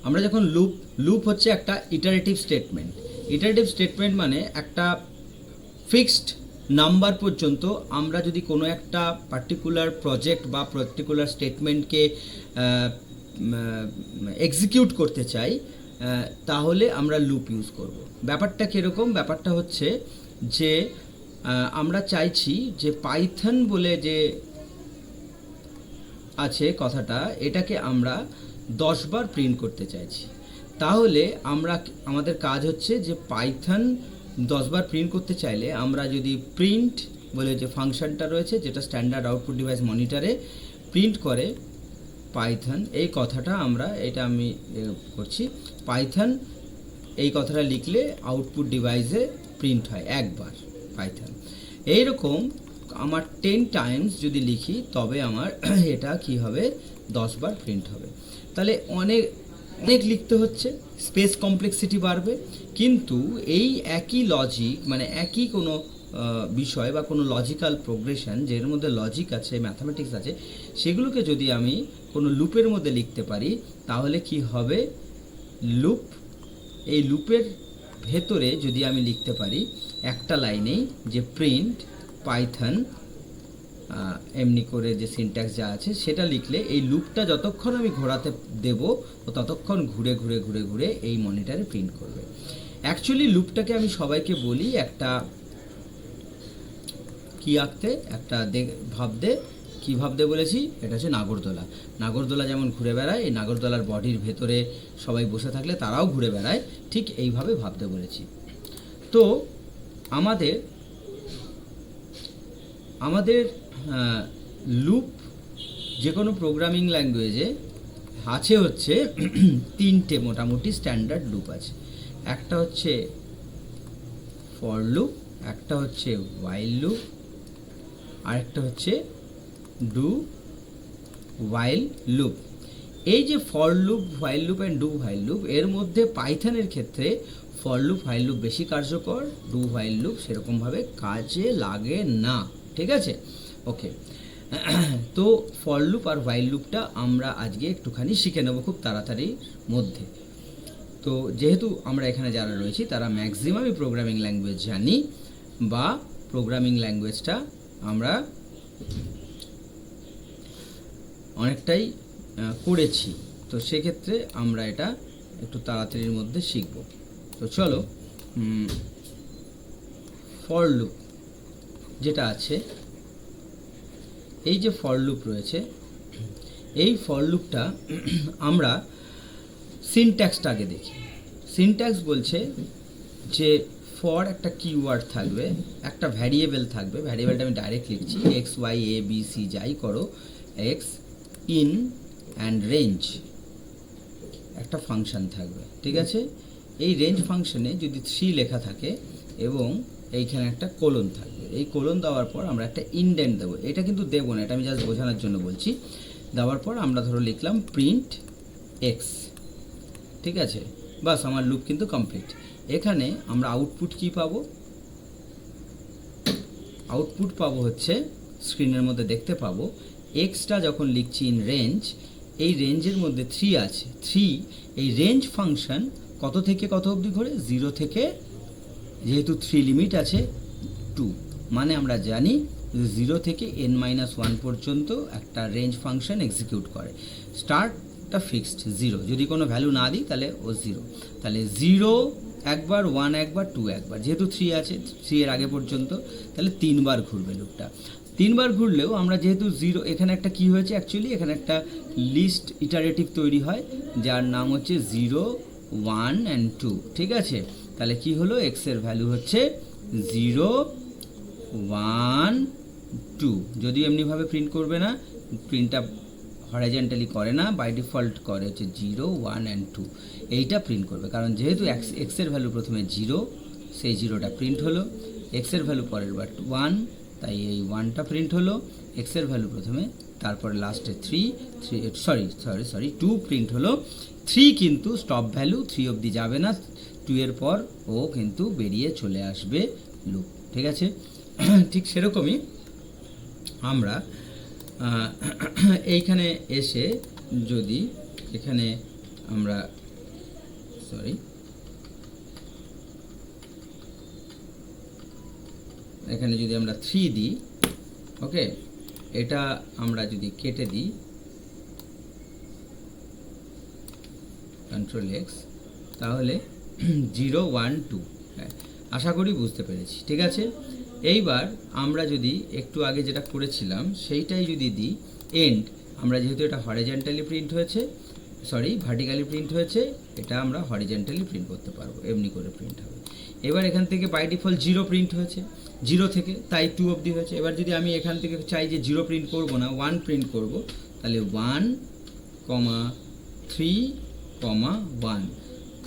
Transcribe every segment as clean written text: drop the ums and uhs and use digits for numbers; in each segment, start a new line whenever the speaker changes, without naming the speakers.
আমরা যখন লুপ হচ্ছে একটা ইটারেটিভ স্টেটমেন্ট মানে একটা ফিক্সড নাম্বার পর্যন্ত আমরা যদি কোনো একটা পার্টিকুলার প্রজেক্ট বা পার্টিকুলার স্টেটমেন্টকে এক্সিকিউট করতে চাই, তাহলে আমরা লুপ ইউজ করব। ব্যাপারটা কীরকম? ব্যাপারটা হচ্ছে যে আমরা চাইছি যে পাইথন বলে যে আছে কথাটা, এটাকে আমরা 10 বার প্রিন্ট করতে চাইছি। তাহলে আমাদের কাজ হচ্ছে যে পাইথন 10 বার প্রিন্ট করতে চাইলে আমরা যদি প্রিন্ট বলে যে ফাংশনটা রয়েছে, যেটা স্ট্যান্ডার্ড আউটপুট ডিভাইস মনিটরে প্রিন্ট করে পাইথন, এই কথাটা এটা আমি করছি, পাইথন এই কথাটা লিখলে আউটপুট ডিভাইসে প্রিন্ট হয় একবার পাইথন। এইরকম আমার 10 টাইমস যদি লিখি তবে আমার এটা কি হবে, 10 বার প্রিন্ট হবে। তাহলে অনেক লিখতে হচ্ছে, স্পেস কমপ্লেক্সিটি বাড়বে, কিন্তু এই একই লজিক মানে একই কোনো বিষয় বা কোনো লজিক্যাল প্রোগ্রেশন যের মধ্যে লজিক আছে, ম্যাথামেটিক্স আছে, সেগুলোকে যদি আমি কোনো লুপের মধ্যে লিখতে পারি তাহলে কি হবে, এই লুপের ভেতরে যদি আমি লিখতে পারি একটা লাইনেই যে প্রিন্ট পাইথন এমনি করে যে সিনট্যাক্স যা আছে সেটা লিখলে এই লুপটা যতক্ষণ আমি ঘোরাতে দেব ও ততক্ষণ ঘুরে ঘুরে ঘুরে ঘুরে এই মনিটরে প্রিন্ট করবে। অ্যাকচুয়ালি লুপটাকে আমি সবাইকে বলি একটা কি আঁকতে, একটা কি ভাবতে বলেছি, এটা হচ্ছে নাগরদোলা যেমন ঘুরে বেড়ায়, এই নাগরদোলার বডির ভেতরে সবাই বসে থাকলে তারাও ঘুরে বেড়ায়, ঠিক এইভাবে ভাবতে বলেছি। তো আমাদের লুপ যে কোনো প্রোগ্রামিং ল্যাঙ্গুয়েজে আছে হচ্ছে 3টে মোটামুটি স্ট্যান্ডার্ড লুপ আছে। একটা হচ্ছে ফর লুপ, একটা হচ্ছে হোয়াইল লুপ, আরেকটা হচ্ছে ডু হোয়াইল লুপ। এই যে for loop, while loop and do while loop, এর মধ্যে পাইথনের ক্ষেত্রে ফর লুপ হোয়াইল লুপ বেশি কার্যকর, ডু হোয়াইল লুপ সেরকমভাবে কাজে লাগে না। ঠিক আছে, ওকে। তো ফর লুপ আর হোয়াইল লুপটা আমরা আজকে একটুখানি শিখে নেব খুব তাড়াতাড়ির মধ্যে। তো যেহেতু আমরা এখানে যারা রয়েছি তারা ম্যাক্সিমামই প্রোগ্রামিং ল্যাঙ্গুয়েজ জানি বা প্রোগ্রামিং ল্যাঙ্গুয়েজটা আমরা অনেকটাই করেছি, তো সেক্ষেত্রে আমরা এটা একটু তাড়াতাড়ির মধ্যে শিখব। তো চলো, ফর লুপ যেটা আছে, এই যে ফর লুপ রয়েছে, এই ফর লুপটা আমরা সিনট্যাক্সটা আগে দেখি। সিনট্যাক্স বলছে যে ফর একটা কিওয়ার্ড থাকবে, একটা ভ্যারিয়েবল থাকবে, ভ্যারিয়েবলটা আমি ডাইরেক্ট লিখছি, x Y A B C যাই করো, এক্স ইন অ্যান্ড রেঞ্জ একটা ফাংশন থাকবে। ঠিক আছে, এই রেঞ্জ ফাংশনে যদি 3 লেখা থাকে এবং এইখানে একটা কোলন থাকবে, এই কোলন দেওয়ার পর আমরা একটা ইনডেন্ট দেবো। এটা কিন্তু দেবো না, এটা আমি জাস্ট বোঝানোর জন্য বলছি। দেওয়ার পর আমরা ধরো লিখলাম প্রিন্ট এক্স। ঠিক আছে, বাস আমার লুপ কিন্তু কমপ্লিট। এখানে আমরা আউটপুট কি পাবো? আউটপুট পাবো হচ্ছে স্ক্রিনের মধ্যে দেখতে পাবো এক্সটা যখন লিখছি ইন রেঞ্জ, এই রেঞ্জের মধ্যে 3 আছে। 3 এই রেঞ্জ ফাংশন কত থেকে কত অবধি ঘোরে? 0 থেকে, যেহেতু 3 লিমিট আছে 2, মানে আমরা জানি 0 থেকে n-1 পর্যন্ত একটা রেঞ্জ ফাংশন এক্সিকিউট করে। স্টার্টটা ফিক্সড 0, যদি কোনো ভ্যালু না দিই তাহলে ও 0। তাহলে 0 একবার, 1 একবার, 2 একবার, যেহেতু 3 আছে 3 এর আগে পর্যন্ত, তাহলে 3 বার ঘুরবে লুপটা। 3 বার ঘুরলেও আমরা যেহেতু 0, এখানে একটা কি হয়েছে অ্যাকচুয়ালি, এখানে একটা লিস্ট ইটারেটিভ তৈরি হয় যার নাম হচ্ছে 0, 1 অ্যান্ড 2। ঠিক আছে, তাহলে কি হলো, এক্স এর ভ্যালু হচ্ছে 0, 1, 2। যদিও এমনিভাবে প্রিন্ট করবে না, প্রিন্টটা হরাইজন্টালি করে না, বাই ডিফল্ট করে হচ্ছে 0, 1 অ্যান্ড 2। এইটা প্রিন্ট করবে, কারণ যেহেতু এক্সের ভ্যালু প্রথমে 0, সেই 0টা প্রিন্ট হলো। এক্সের ভ্যালু পরের বার 1, তাই এই 1টা প্রিন্ট হলো। এক্সের ভ্যালু প্রথমে, তারপরে লাস্টে 2 প্রিন্ট হলো। 3 কিন্তু স্টপ ভ্যালু, 3 অবধি যাবে না, 2 এর পর ও কিন্তু বেরিয়ে চলে আসবে লুপ। ঠিক আছে, ঠিক সেরকমই আমরা এইখানে এসে যদি এখানে আমরা এখানে যদি আমরা 3 দিই, ওকে, এটা আমরা যদি কেটে দিই কন্ট্রোল এক্স, তাহলে 0 1 2, হ্যাঁ, আশা করি বুঝতে পেরেছি। ঠিক আছে, এইবার আমরা যদি একটু আগে যেটা করেছিলাম সেইটাই যদি দিই এন্ড, আমরা যেহেতু এটা হরিজন্টালি প্রিন্ট হয়েছে, ভার্টিক্যালি প্রিন্ট হয়েছে, এটা আমরা হরিজন্টালি প্রিন্ট করতে পারবো, এমনি করে প্রিন্ট হবে। এবার এখান থেকে বাই ডিফল্ট 0 প্রিন্ট হয়েছে, 0 থেকে, তাই 2 অবধি হয়েছে। এবার যদি আমি এখান থেকে চাই যে 0 প্রিন্ট করব না, 1 প্রিন্ট করব, তাহলে 1, 3, 1।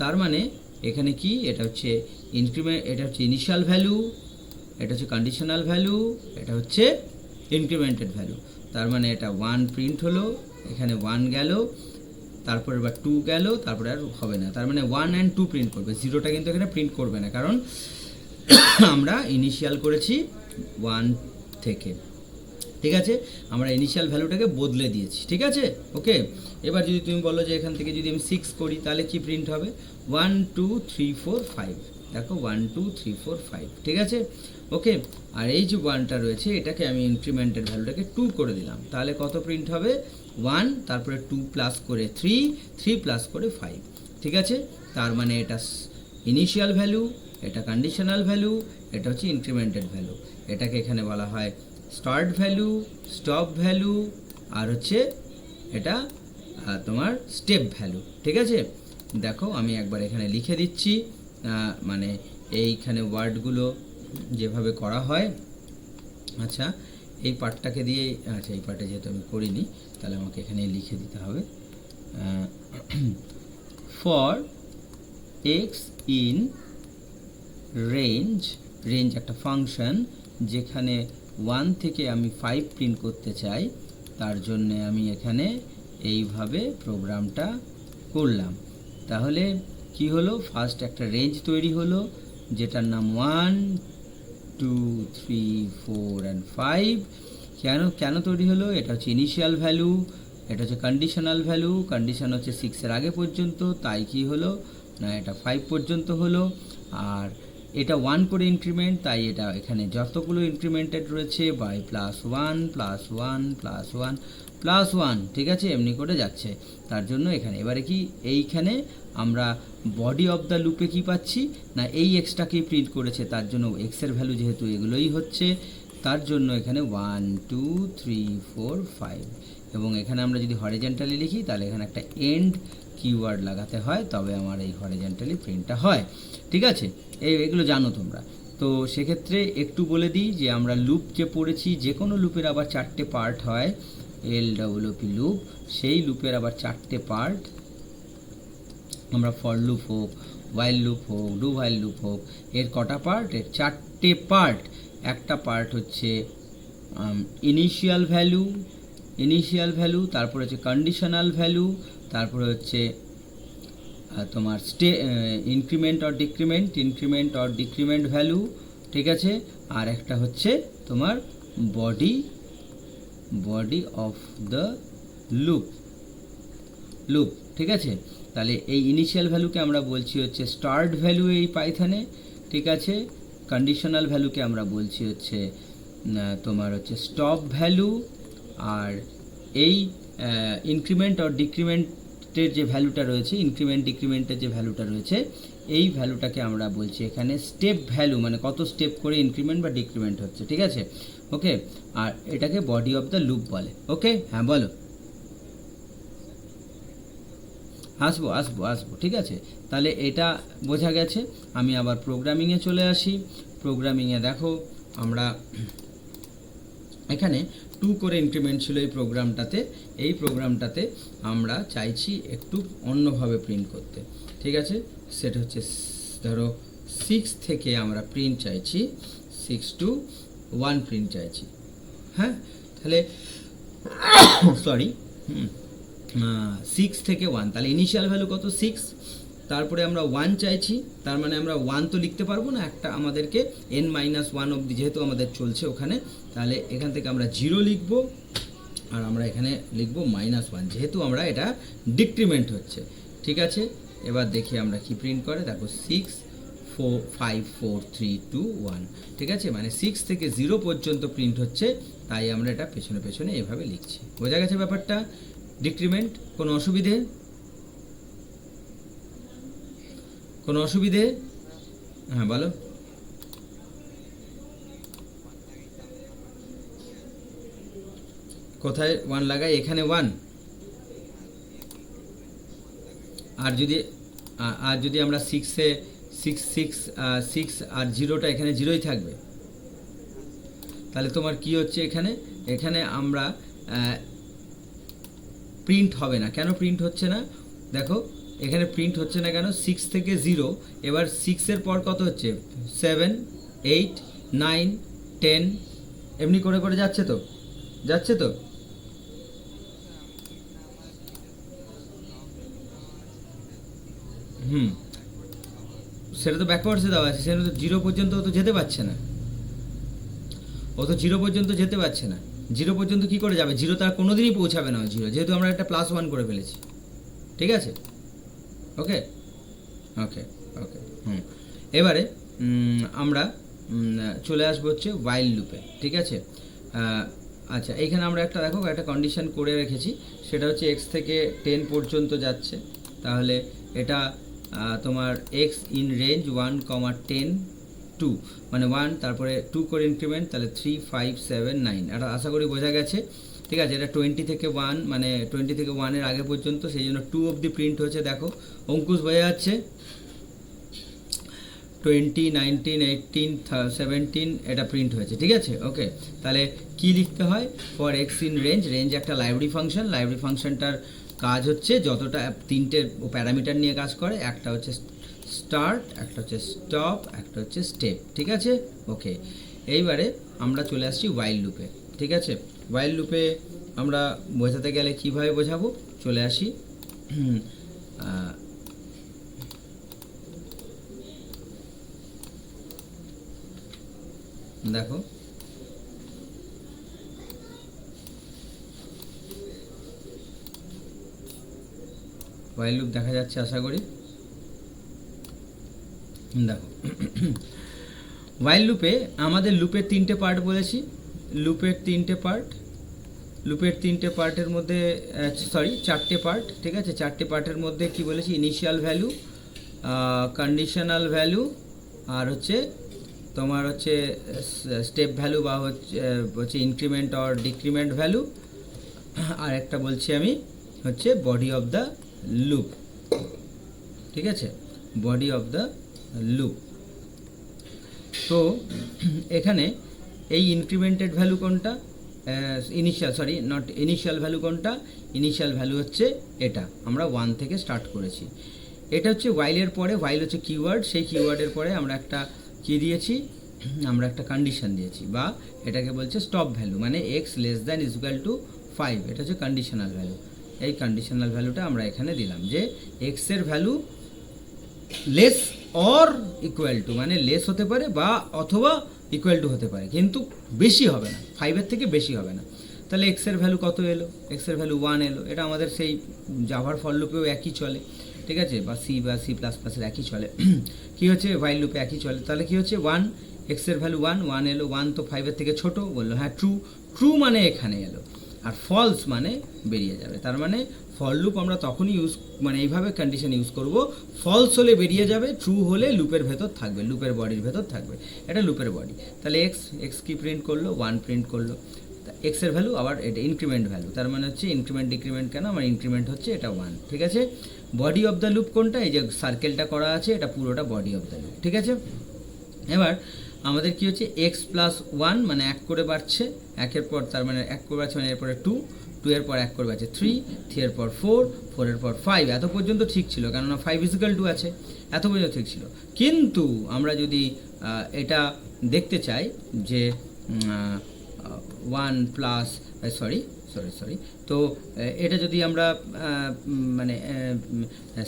তার মানে এখানে কি, এটা হচ্ছে ইনক্রিমেন্ট, এটা হচ্ছে ইনিশিয়াল ভ্যালু, এটা হচ্ছে কন্ডিশনাল ভ্যালু, এটা হচ্ছে ইনক্রিমেন্টেড ভ্যালু। তার মানে এটা 1 প্রিন্ট হলো, এখানে 1 গেল, তারপরে এবার 2 গেল, তারপরে আর হবে না। তার মানে 1 and 2 প্রিন্ট করবে, 0টা কিন্তু এখানে প্রিন্ট করবে না, কারণ আমরা ইনিশিয়াল করেছি 1 থেকে। ঠিক আছে, আমরা ইনিশিয়াল ভ্যালুটাকে বদলে দিয়েছি। ঠিক আছে, ওকে। এবার যদি তুমি বলো যে এখান থেকে যদি আমি 6 করি, তাহলে কি প্রিন্ট হবে, 1 2 3 4 5, দেখো 1 2 3 4 5। ঠিক আছে, ওকে। আর এই যে 1টা রয়েছে, এটাকে আমি ইনক্রিমেন্টেড ভ্যালুটাকে 2 করে দিলাম, তাহলে কত প্রিন্ট হবে, 1, তারপরে 2 প্লাস করে 3, 3 প্লাস করে 5। ঠিক আছে, তার মানে এটা ইনিশিয়াল ভ্যালু, এটা কন্ডিশনাল ভ্যালু, এটা হচ্ছে ইনক্রিমেন্টেড ভ্যালু। এটাকে এখানে বলা হয় স্টার্ট ভ্যালু, স্টপ ভ্যালু, আর হচ্ছে এটা তোমার স্টেপ ভ্যালু। ঠিক আছে, দেখো আমি একবার এখানে লিখে দিচ্ছি, মানে এইখানে ওয়ার্ডগুলো যেভাবে করা হয়। আচ্ছা, এই পার্টটাকে দিয়ে, আচ্ছা এই পার্টে যেহেতু আমি করিনি, তাহলে আমাকে এখানে লিখে দিতে হবে, for x in range, range একটা ফাংশন, যেখানে 1 থেকে আমি 5 প্রিন্ট করতে চাই, তার জন্য আমি এখানে এইভাবে প্রোগ্রামটা করলাম। তাহলে কি হলো, ফার্স্ট একটা রেঞ্জ তৈরি হলো, যেটার নাম 1 2 3 4 and 5। কেন তৈরি হলো, এটা হচ্ছে ইনিশিয়াল ভ্যালু, এটা হচ্ছে কন্ডিশনাল ভ্যালু, কন্ডিশন হচ্ছে 6 এর আগে পর্যন্ত, তাই কি হলো না, এটা 5 পর্যন্ত হলো। আর এটা 1 করে ইনক্রিমেন্ট, তাই এটা এখানে যতগুলো ইনক্রিমেন্টেড রয়েছে বাই +1 +1 +1 +1, ঠিক আছে, এমনি করে যাচ্ছে। তার জন্য এখানে এবারে কি, এইখানে আমরা বডি অফ দ্য লুপে কি পাচ্ছি না, এই এক্সটাকেই প্রিন্ট করেছে, তার জন্য এক্সের ভ্যালু যেহেতু এগুলোই হচ্ছে, তার জন্য এখানে 1 2 3 4 5। এবং এখানে আমরা যদি হরিজন্টালি লিখি, তাহলে এখানে একটা এন্ড কিওয়ার্ড লাগাতে হয়, তবে আমার এই হরিজন্টালি প্রিন্টটা হয়। ঠিক আছে, এগুলো জানো তোমরা। তো সেক্ষেত্রে একটু বলে দিই যে আমরা লুপ যে পড়েছি, যে কোনো লুপের আবার 4টে পার্ট হয়, LWP লুপ, সেই লুপের আবার 4টে পার্ট, আমরা ফর লুপ হোক, ওয়াইল লুপ হোক, ডু ওয়াইল লুপ হোক, এর কটা পার্ট, এর 4টে পার্ট। একটা পার্ট হচ্ছে ইনিশিয়াল ভ্যালু, তারপরে হচ্ছে কন্ডিশনাল ভ্যালু, তারপরে হচ্ছে তোমার ইনক্রিমেন্ট অর ডিক্রিমেন্ট ভ্যালু। ঠিক আছে, আর একটা হচ্ছে তোমার বডি অফ দ্য লুপ। ঠিক আছে, তাহলে এই ইনিশিয়াল ভ্যালুকে আমরা বলছি হচ্ছে স্টার্ট ভ্যালু এই পাইথনে। ঠিক আছে, কন্ডিশনাল ভ্যালুকে আমরা বলছি হচ্ছে তোমার হচ্ছে স্টপ ভ্যালু, আর এই ইনক্রিমেন্ট অর ডিক্রিমেন্টের যে ভ্যালুটা রয়েছে, ইনক্রিমেন্ট ডিক্রিমেন্টের যে ভ্যালুটা রয়েছে, এই ভ্যালুটাকে আমরা বলছি এখানে স্টেপ ভ্যালু, মানে কত স্টেপ করে ইনক্রিমেন্ট বা ডিক্রিমেন্ট হচ্ছে। ঠিক আছে, ওকে। আর এটাকে বডি অফ দ্য লুপ বলে। ওকে, হ্যাঁ বলো। আসবো। ঠিক আছে, তাহলে এটা বোঝা গেছে। আমি আবার প্রোগ্রামিংয়ে চলে আসি। প্রোগ্রামিংয়ে দেখো, আমরা এখানে 2 করে ইনক্রিমেন্ট ছিল এই প্রোগ্রামটাতে আমরা চাইছি একটু অন্যভাবে প্রিন্ট করতে। ঠিক আছে, সেটা হচ্ছে ধরো 6 থেকে আমরা প্রিন্ট চাইছি, 6 to 1 প্রিন্ট চাইছি। হ্যাঁ, তাহলে 6 থেকে 1, তাহলে ইনিশিয়াল ভ্যালু কত, 6। তারপরে আমরা 1 চাইছি, তার মানে আমরা 1 তো লিখতে পারবো না, একটা আমাদেরকে n-1 অবধি যেহেতু আমাদের চলছে ওখানে, তাহলে এখান থেকে আমরা 0 লিখব। আর আমরা এখানে লিখব -1, যেহেতু আমরা এটা ডিক্রিমেন্ট হচ্ছে। ঠিক আছে, এবার দেখি আমরা কি প্রিন্ট করে, দেখো 6 4 5 4 3 2 1। ঠিক আছে, মানে 6 থেকে 0 পর্যন্ত প্রিন্ট হচ্ছে, তাই আমরা এটা পেছনে পেছনে এভাবে লিখছি। বোঝা গেছে ব্যাপারটা? ডিক্রিমেন্ট, কোনো অসুবিধে? কোনো অসুবিধে? হ্যাঁ বলো। কোথায় 1 লাগাই? এখানে 1। আর যদি আমরা 6 আর 0টা এখানে 0ই থাকবে, তাহলে তোমার কি হচ্ছে এখানে? এখানে আমরা প্রিন্ট হবে না। কেন প্রিন্ট হচ্ছে না? দেখো এখানে প্রিন্ট হচ্ছে না কেন? 6 থেকে 0, এবার 6-এর পর কত হচ্ছে? 7 8 9 10, এমনি করে করে যাচ্ছে তো, যাচ্ছে তো। সেটা তো ব্যাকওয়ার্ডসে দেওয়া আছে, সেটা তো 0 পর্যন্ত তো যেতে পারছে না, ও তো 0 পর্যন্ত যেতে পারছে না। 0 পর্যন্ত কি করে যাবে? 0 তার কোনোদিনই পৌঁছাবে না 0, যেহেতু আমরা একটা +1 করে ফেলেছি। ঠিক আছে, ওকে ওকে ওকে। এবারে আমরা চলে আসবো হচ্ছে ওয়াইল লুপে। ঠিক আছে, আচ্ছা এইখানে আমরা একটা দেখো একটা কন্ডিশন করে রেখেছি, সেটা হচ্ছে x থেকে 10 পর্যন্ত যাচ্ছে, তাহলে এটা তোমার x ইন রেঞ্জ 1, 10 2, মানে 1 তারপরে 2 করে ইনক্রিমেন্ট, তাহলে 3 5 7 9। এটা আশা করি বোঝা গেছে। ঠিক আছে, এটা 20 থেকে 1, মানে 20 থেকে 1-এর আগে পর্যন্ত, সেই জন্য 2 অবধি প্রিন্ট হচ্ছে। দেখো অঙ্কুশ বোঝা যাচ্ছে, 20 19 18 17 এটা প্রিন্ট হয়েছে। ঠিক আছে, ওকে। তাহলে কি লিখতে হয়? For x in range, range একটা লাইব্রেরি ফাংশন, লাইব্রেরি ফাংশনটার কাজ হচ্ছে যতটা 3টে প্যারামিটার নিয়ে কাজ করে, একটা হচ্ছে স্টার্ট, একটা হচ্ছে স্টপ, একটা হচ্ছে স্টেপ। ঠিক আছে, ওকে। এইবারে আমরা চলে আসছি ওয়াইল লুপে। ঠিক আছে, ওয়াইল লুপে আমরা বোঝাতে গেলে কিভাবে বোঝাবো? চলে আসি, দেখো ওয়াইল লুপ দেখা যাচ্ছে আশা করি। দেখো ওয়াইল লুপে আমাদের লুপের 3টে পার্ট বলেছি, লুপের 3টে পার্ট, লুপের 3টে পার্টের মধ্যে 4টে পার্ট। ঠিক আছে, 4টে পার্টের মধ্যে কি বলেছি? ইনিশিয়াল ভ্যালু, কন্ডিশনাল ভ্যালু, আর হচ্ছে তোমার হচ্ছে স্টেপ ভ্যালু বা হচ্ছে ইনক্রিমেন্ট অর ডিক্রিমেন্ট ভ্যালু, আর একটা বলছি আমি হচ্ছে বডি অফ দ্য লুপ। ঠিক আছে, বডি অফ দ্য লুপ। তো এখানে এই ইনক্রিমেন্টেড ভ্যালু কোনটা? ইনিশিয়াল ভ্যালু কোনটা? ইনিশিয়াল ভ্যালু হচ্ছে এটা, আমরা 1 থেকে স্টার্ট করেছি। এটা হচ্ছে ওয়াইলের পরে, ওয়াইল হচ্ছে কিওয়ার্ড, সেই কিওয়ার্ডের পরে আমরা একটা কি দিয়েছি? আমরা একটা কন্ডিশন দিয়েছি, বা এটাকে বলছে স্টপ ভ্যালু, মানে x <= 5, এটা হচ্ছে কন্ডিশনাল ভ্যালু। এই কন্ডিশনাল ভ্যালুটা আমরা এখানে দিলাম যে x এর value less or equal to, মানে লেস হতে পারে বা অথবা ইকুয়াল টু হতে পারে, কিন্তু বেশি হবে না, 5-এর থেকে বেশি হবে না। তাহলে x এর ভ্যালু কত এলো? x এর ভ্যালু 1 এলো। এটা আমাদের সেই জাভার ফর লুপেও একই চলে। ঠিক আছে, বা C++-এর একই চলে। কি হচ্ছে? ওয়াইল লুপে একই চলে। তাহলে কি হচ্ছে? 1, x এর ভ্যালু 1 এলো, 1 তো 5-এর থেকে ছোট, বললো হ্যাঁ ট্রু, ট্রু মানে এখানে এলো, আর ফলস মানে বেরিয়ে যাবে। তার মানে ফর লুপ আমরা তখনই মানে এইভাবে কন্ডিশন ইউজ করব, ফলস হলে বেরিয়ে যাবে, ট্রু হলে লুপের ভেতর থাকবে, লুপের বডির ভেতর থাকবে। এটা লুপের বডি। তাহলে এক্স কি প্রিন্ট করলো? 1 প্রিন্ট করলো। এক্স এর ভ্যালু আবার এটা ইনক্রিমেন্ট ভ্যালু, তার মানে হচ্ছে ইনক্রিমেন্ট ডিক্রিমেন্ট কেন? আমার ইনক্রিমেন্ট হচ্ছে এটা 1। ঠিক আছে, বডি অফ দ্য লুপ কোনটা? এই যে সার্কেলটা করা আছে, এটা পুরোটা বডি অফ দ্য লুপ। ঠিক আছে, এবার আমাদের কি হচ্ছে? x+1, মানে 1 করে বাড়ছে, 1-এর পর তার মানে 1 করে বাড়ছে, মানে এরপরে 2, 2-এর পর 1 করে বাড়ছে 3, 3-এর পর 4, 4-এর পর 5। এত পর্যন্ত ঠিক ছিল, কেননা 5 2 আছে, এত পর্যন্ত ঠিক ছিল। কিন্তু আমরা যদি এটা দেখতে চাই যে 1 প্লাস সরি, তো এটা যদি আমরা মানে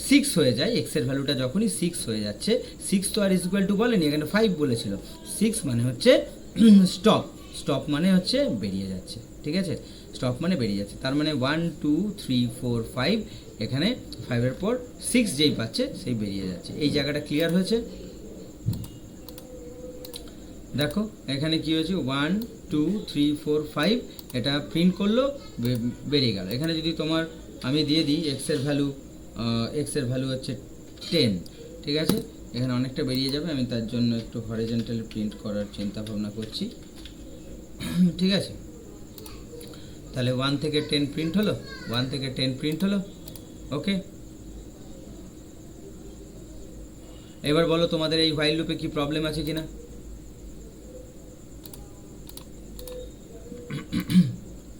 6 হয়ে যায়, এক্সের ভ্যালুটা যখনই 6 হয়ে যাচ্ছে, 6 তো আর ইকুয়াল টু বলেনি, এখানে 5 বলেছিল। 6 মানে হচ্ছে স্টপ, স্টপ মানে হচ্ছে বেরিয়ে যাচ্ছে। ঠিক আছে, স্টপ মানে বেরিয়ে যাচ্ছে, তার মানে 1 2 3 4 5, এখানে 5-এর পর 6 যেই পাচ্ছে সেই বেরিয়ে যাচ্ছে। এই জায়গাটা ক্লিয়ার হয়েছে? দেখো এখানে কি হয়েছে, 1 2 3 4 5, এটা প্রিন্ট করলো, বেরিয়ে গেল। এখানে যদি তোমার আমি দিয়ে দিই এক্সের ভ্যালু হচ্ছে 10, ঠিক আছে, এখানে অনেকটা বেরিয়ে যাবে, আমি তার জন্য একটু হরিজন্টালি প্রিন্ট করার চিন্তা ভাবনা করছি, ঠিক আছে। তাহলে 1 থেকে 10 প্রিন্ট হলো, 1 থেকে 10 প্রিন্ট হলো, ওকে। এবার বলো তোমাদের এই হোয়াইল লুপে কি প্রবলেম আছে কিনা?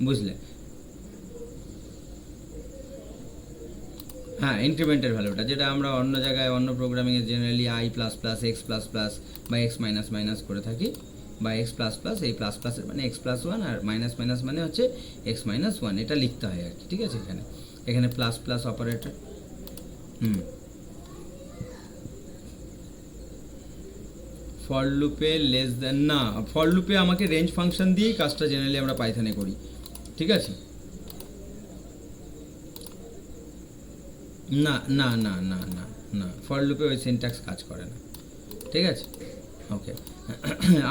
বুঝলে? হ্যাঁ, ইনক্রিমেন্টের ভ্যালুটা, যেটা আমরা অন্য জায়গায় অন্য প্রোগ্রামিংয়ে generally I plus plus, x plus plus বা এক্স মাইনাস মাইনাস করে থাকি, বা এক্স প্লাস প্লাস, এই প্লাস প্লাসের মানে এক্স প্লাস ওয়ান, আর মাইনাস মাইনাস মানে হচ্ছে এক্স মাইনাস ওয়ান, এটা লিখতে হয় আর কি, ঠিক আছে। এখানে প্লাস প্লাস অপারেটর। ফর লুপে লেস দেন না, ফর লুপে আমাকে রেঞ্জ ফাংশন দিয়েই কাজটা জেনারেলি আমরা পাইথনে করি, ঠিক আছে। না না না না না না, ফর লুপে ওই সিনট্যাক্স কাজ করে না, ঠিক আছে, ওকে।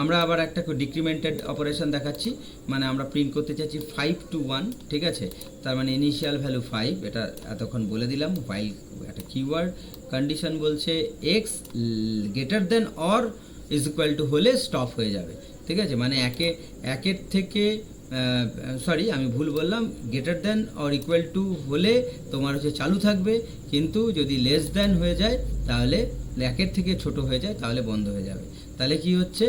আমরা আবার একটা ডিক্রিমেন্টেড অপারেশন দেখাচ্ছি, মানে আমরা প্রিন্ট করতে চাইছি 5 to 1, ঠিক আছে, তার মানে ইনিশিয়াল ভ্যালু 5, এটা এতক্ষণ বলে দিলাম। হোয়াইল একটা কিওয়ার্ড, কন্ডিশন বলছে x greater than or is equal to হলে স্টপ হয়ে যাবে, ঠিক আছে, মানে একের থেকে সরি আমি ভুল বললাম, greater than or equal to হলে তোমার হচ্ছে চালু থাকবে, কিন্তু যদি লেস দেন হয়ে যায় তাহলে, একের থেকে ছোট হয়ে যায় তাহলে বন্ধ হয়ে যাবে। তাহলে কি হচ্ছে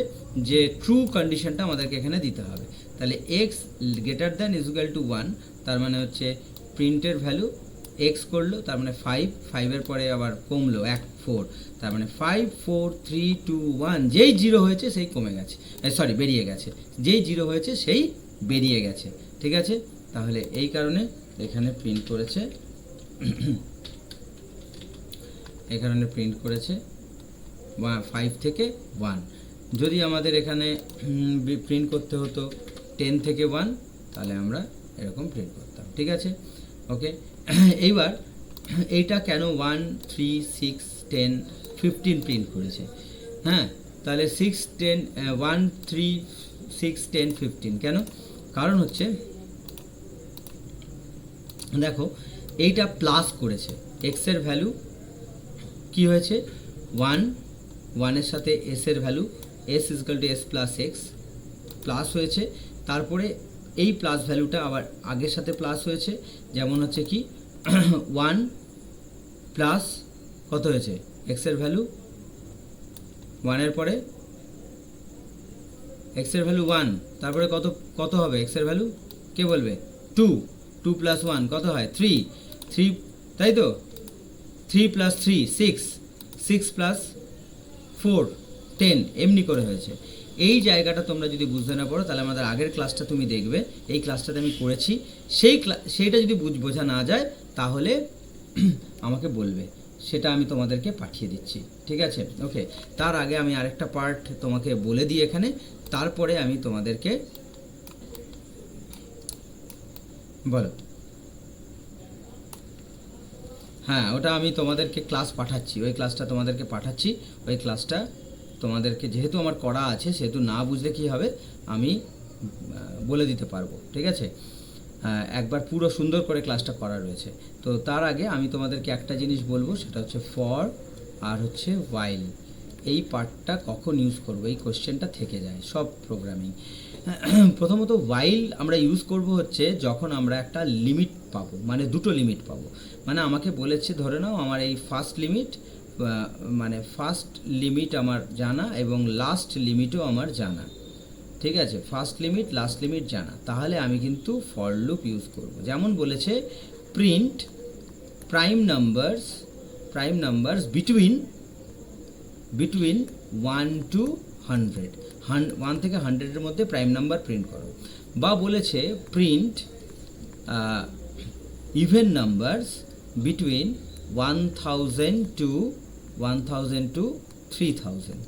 যে ট্রু কন্ডিশনটা আমাদেরকে এখানে দিতে হবে। তাহলে x greater than is equal to 1, তার মানে হচ্ছে প্রিন্টের ভ্যালু এক্স করলো, তার মানে 5-এর পরে আবার কমলো 4, তার মানে 5 4 3 2 1, যেই 0 হয়েছে সেই কমে গেছে, সরি বেরিয়ে গেছে, যেই 0 হয়েছে সেই বেরিয়ে গেছে, ঠিক আছে। তাহলে এই কারণে এখানে প্রিন্ট করেছে, এই কারণে প্রিন্ট করেছে 5 থেকে 1। যদি আমাদের এখানে প্রিন্ট করতে হতো 10 থেকে 1, তাহলে আমরা এরকম প্রিন্ট করতাম, ঠিক আছে, ওকে। এইবার এইটা কেন 1 3 6 10 15 প্রিন্ট করেছে? হ্যাঁ, তাহলে 6 10 1 3 6 10 15 কেন? কারণ হচ্ছে দেখো এইটা প্লাস করেছে, এক্সের ভ্যালু কি হয়েছে 1-এর সাথে এস এর value S is equal to S plus x plus হয়েছে, তারপরে এই প্লাস ভ্যালুটা আবার আগের সাথে প্লাস হয়েছে, যেমন হচ্ছে কি 1 প্লাস কত হয়েছে এক্সের ভ্যালু 1-এর পরে এক্সের ভ্যালু 1, তারপরে কত হবে এক্সের ভ্যালু, কে বলবে? 2 প্লাস 1 কত হয় 3, তাই তো, 3 প্লাস 3 6 প্লাস 4 10, এমনি করে হয়েছে। এই জায়গাটা তোমরা যদি বুঝতে না পারো, তাহলে আমাদের আগের ক্লাসটা তুমি দেখবে, এই ক্লাসটাতে আমি করেছি, সেইটা যদি বোঝা না যায় তাহলে আমাকে বলবে, সেটা আমি তোমাদেরকে পাঠিয়ে দিচ্ছি, ঠিক আছে, ওকে। তার আগে আমি আরেকটা পার্ট তোমাকে বলে দিই এখানে, তারপরে আমি তোমাদেরকে বলো। হ্যাঁ, ওটা আমি তোমাদেরকে ক্লাস পাঠাচ্ছি, ওই ক্লাসটা তোমাদেরকে পাঠাচ্ছি, ওই ক্লাসটা তোমাদেরকে যেহেতু আমার করা আছে, সেহেতু না বুঝলে কি হবে আমি বলে দিতে পারবো, ঠিক আছে। একবার পুরো সুন্দর করে ক্লাসটা করা রয়েছে। তো তার আগে আমি তোমাদেরকে একটা জিনিস বলবো, সেটা হচ্ছে ফর আর হচ্ছে হোয়াইল, এই পার্টটা কখন ইউজ করবো, এই কোশ্চেনটা থেকে যায় সব প্রোগ্রামিং। প্রথমত হোয়াইল আমরা ইউজ করব হচ্ছে যখন আমরা একটা লিমিট পাবো, মানে দুটো লিমিট পাবো, মানে আমাকে বলেছে ধরে নাও আমার এই ফার্স্ট লিমিট আমার জানা এবং লাস্ট লিমিটও আমার জানা, ঠিক আছে, ফার্স্ট লিমিট লাস্ট লিমিট জানা, তাহলে আমি কিন্তু ফর লুপ ইউজ করব। যেমন বলেছে print prime numbers between 1 to 100, 1 থেকে 100-এর মধ্যে প্রাইম নাম্বার প্রিন্ট করো, বা বলেছে print even numbers between 1000 to 3000,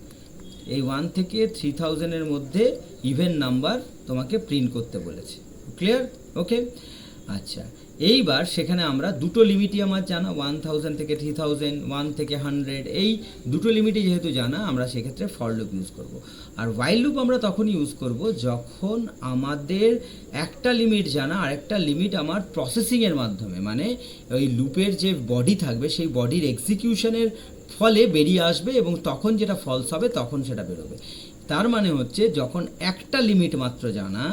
এই 1 থেকে 3000-এর মধ্যে ইভেন নাম্বার তোমাকে প্রিন্ট করতে বলেছে, ক্লিয়ার? ওকে, আচ্ছা, এইবার সেখানে আমরা দুটো লিমিটই আমার জানা, 1000 থেকে 3000, 1 থেকে 100, এই দুটো লিমিটই যেহেতু জানা, আমরা সেক্ষেত্রে ফর লুপ ইউজ করব। আর ওয়াইল লুপ আমরা তখন ইউজ করব যখন আমাদের একটা লিমিট জানা আর একটা লিমিট আমার প্রসেসিংয়ের মাধ্যমে, মানে ওই লুপের যে বডি থাকবে সেই বডির এক্সিকিউশনের ফলে বেরিয়ে আসবে, এবং তখন যেটা ফলস হবে তখন সেটা বেরোবে। তার মানে হচ্ছে যখন একটা লিমিট মাত্র জানা,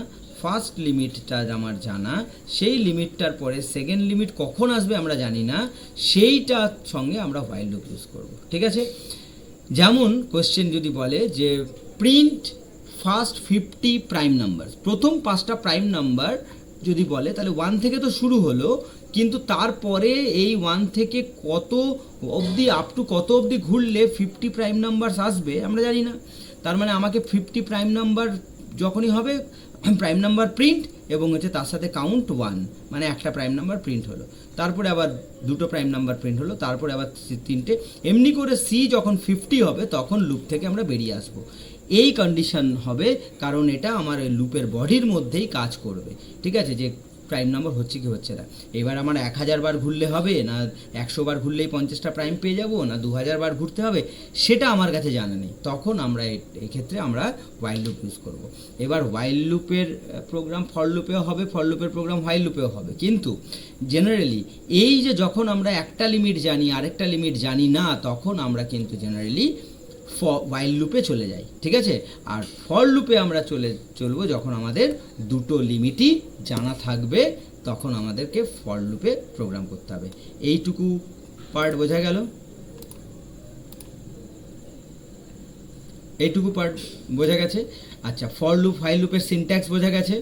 ফার্স্ট লিমিটটা আমার জানা, সেই লিমিটটার পরে সেকেন্ড লিমিট কখন আসবে আমরা জানি না, সেইটার সঙ্গে আমরা হোয়াইল লুপ ইউজ করব। ঠিক আছে? যেমন কোশ্চেন যদি বলে যে প্রিন্ট ফার্স্ট 50 প্রাইম নাম্বার, প্রথম 5টা প্রাইম নাম্বার যদি বলে, তাহলে 1 থেকে তো শুরু হলো, কিন্তু তারপরে এই 1 থেকে কত অবধি, আপ টু কত অবধি ঘুরলে 50 প্রাইম নাম্বার আসবে আমরা জানি না। তার মানে আমাকে 50 প্রাইম নাম্বার যখনই হবে, প্রাইম নাম্বার প্রিন্ট, এবং হচ্ছে তার সাথে কাউন্ট 1, মানে একটা প্রাইম নাম্বার প্রিন্ট হলো, তারপরে আবার দুটো প্রাইম নাম্বার প্রিন্ট হলো, তারপরে আবার তিনটে, এমনি করে সি যখন 50 হবে তখন লুপ থেকে আমরা বেরিয়ে আসবো। এই কন্ডিশন হবে, কারণ এটা আমার লুপের বডির মধ্যেই কাজ করবে। ঠিক আছে, যে প্রাইম নাম্বার হচ্ছে কি হচ্ছে না। এবার আমার 1000 বার ঘুরলে হবে না, 100 বার ঘুরলেই 50টা প্রাইম পেয়ে যাব, না 2000 বার ঘুরতে হবে, সেটা আমার কাছে জানা নেই। তখন আমরা এক্ষেত্রে আমরা হোয়াইল লুপ ইউজ করব। এবার হোয়াইল লুপের প্রোগ্রাম ফর লুপেও হবে, ফর লুপের প্রোগ্রাম হোয়াইল লুপেও হবে, কিন্তু জেনারেলি এই যে যখন আমরা একটা লিমিট জানি আরেকটা লিমিট জানি না, তখন আমরা কিন্তু জেনারেলি হোয়াইল লুপে চলে যাই। ঠিক আছে? আর ফর লুপে আমরা চলবো যখন আমাদের দুটো লিমিটই জানা থাকবে, তখন আমাদেরকে ফর লুপে প্রোগ্রাম করতে হবে। এইটুকু পার্ট বোঝা গেল? এইটুকু পার্ট বোঝা গেছে? আচ্ছা, ফর লুপ হোয়াইল লুপের সিনট্যাক্স বোঝা গেছে?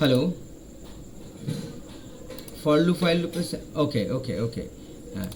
হ্যালো, ফর লুপ হোয়াইল লুপের, ওকে ওকে ওকে, হ্যাঁ।